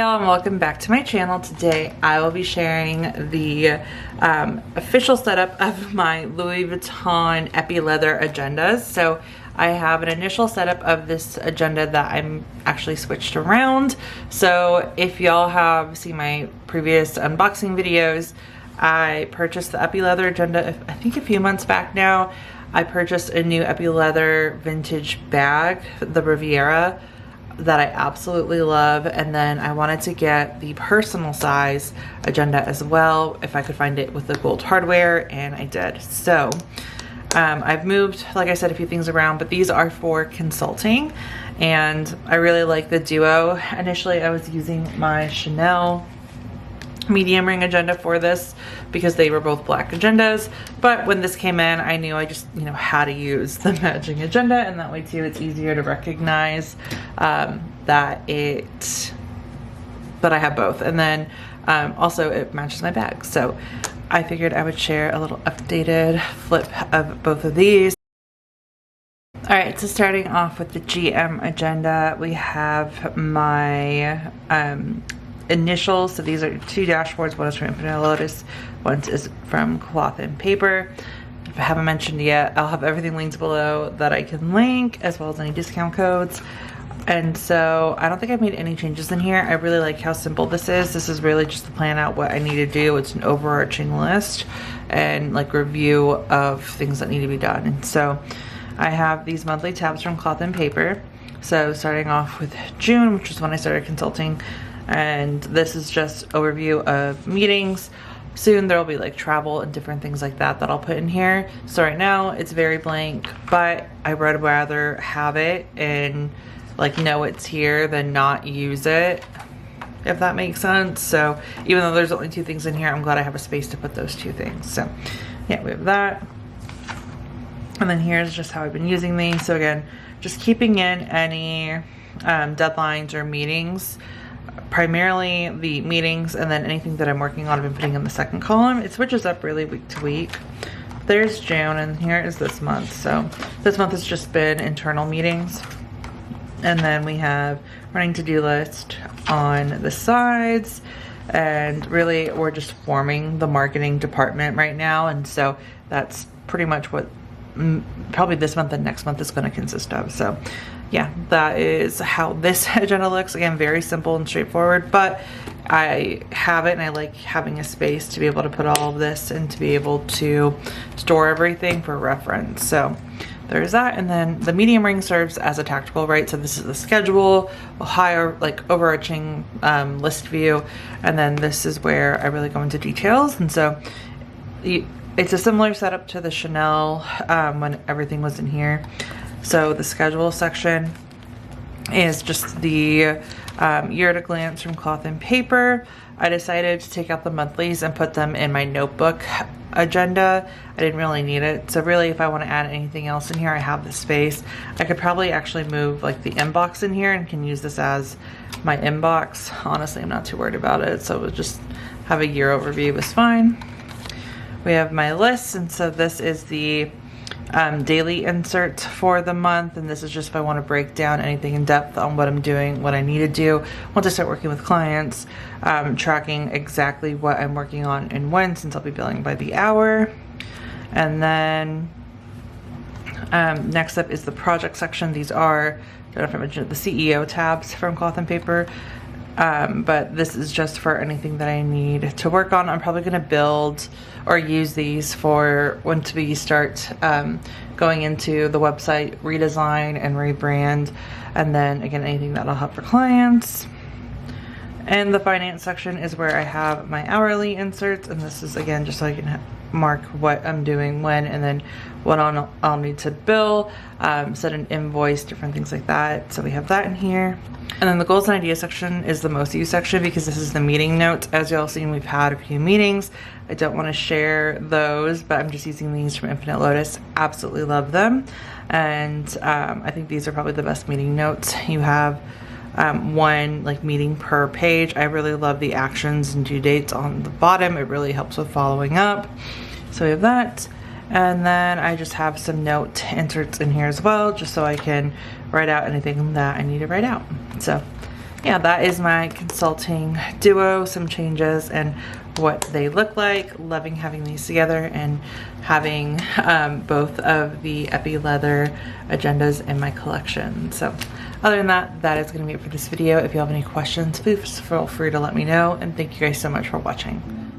y'all, and welcome back to my channel. Today I will be sharing the official setup of my Louis Vuitton Epi Leather agendas. So I have an initial setup of this agenda that I'm actually switched around. So if y'all have seen my previous unboxing videos, I purchased the Epi Leather agenda I think a few months back now. I purchased a new Epi Leather vintage bag, the Riviera, that I absolutely love, and then I wanted to get the personal size agenda as well if I could find it with the gold hardware, and I did. So I've moved, like I said, a few things around, but these are for consulting, and I really like the duo. Initially I was using my Chanel medium ring agenda for this because they were both black agendas, but when this came in I knew I just how to use the matching agenda, and that way too it's easier to recognize that I have both, and then also it matches my bag. So I figured I would share a little updated flip of both of these. Alright, so starting off with the GM agenda, we have my initials. So these are two dashboards. One is from Infinite Lotus, one is from Cloth and Paper. If I haven't mentioned yet, I'll have everything linked below that I can link, as well as any discount codes. And so I don't think I've made any changes in here. I really like how simple this is. This is really just to plan out what I need to do. It's an overarching list and like review of things that need to be done. And so I have these monthly tabs from Cloth and Paper. So starting off with June, which is when I started consulting, and this is just overview of meetings. Soon there will be like travel and different things like that I'll put in here. So right now it's very blank, but I would rather have it and like know it's here than not use it, if that makes sense. So even though there's only two things in here, I'm glad I have a space to put those two things. So yeah, we have that. And then here's just how I've been using these. So again, just keeping in any deadlines or meetings, primarily the meetings, and then anything that I'm working on I've been putting in the second column. It switches up really week to week. There's June, and here is this month. So this month has just been internal meetings, and then we have running to-do list on the sides, and really we're just forming the marketing department right now, and so that's pretty much what probably this month and next month is going to consist of. So yeah, that is how this agenda looks. Again, very simple and straightforward, but I have it and I like having a space to be able to put all of this and to be able to store everything for reference. So there's that. And then the medium ring serves as a tactical, right? So this is the schedule, a higher like overarching list view, and then this is where I really go into details. And so it's a similar setup to the Chanel when everything was in here. So the schedule section is just the year at a glance from Cloth and Paper. I decided to take out the monthlies and put them in my notebook agenda. I didn't really need it. So really, if I want to add anything else in here, I have the space. I could probably actually move like the inbox in here and can use this as my inbox. Honestly, I'm not too worried about it. So we'll just have a year overview is fine. We have my list, and so this is the daily insert for the month, and this is just if I want to break down anything in depth on what I'm doing, what I need to do once I start working with clients, tracking exactly what I'm working on and when, since I'll be billing by the hour. And then next up is the project section. These are, I don't know if I mentioned, the CEO tabs from Cloth and Paper. But this is just for anything that I need to work on. I'm probably going to build or use these for once we start going into the website redesign and rebrand, and then again anything that'll help for clients. And the finance section is where I have my hourly inserts, and this is again just so I can mark what I'm doing when, and then what I'll need to bill, set an invoice, different things like that. So we have that in here. And then the goals and ideas section is the most used section because this is the meeting notes. As y'all seen, we've had a few meetings. I don't want to share those, but I'm just using these from Infinite Lotus. Absolutely love them. And I think these are probably the best meeting notes. You have one like meeting per page. I really love the actions and due dates on the bottom. It really helps with following up. So we have that. And then I just have some note inserts in here as well, just so I can write out anything that I need to write out. So yeah, that is my consulting duo, some changes and what they look like. Loving having these together and having both of the Epi leather agendas in my collection. So other than that, that is going to be it for this video. If you have any questions, please feel free to let me know, and thank you guys so much for watching.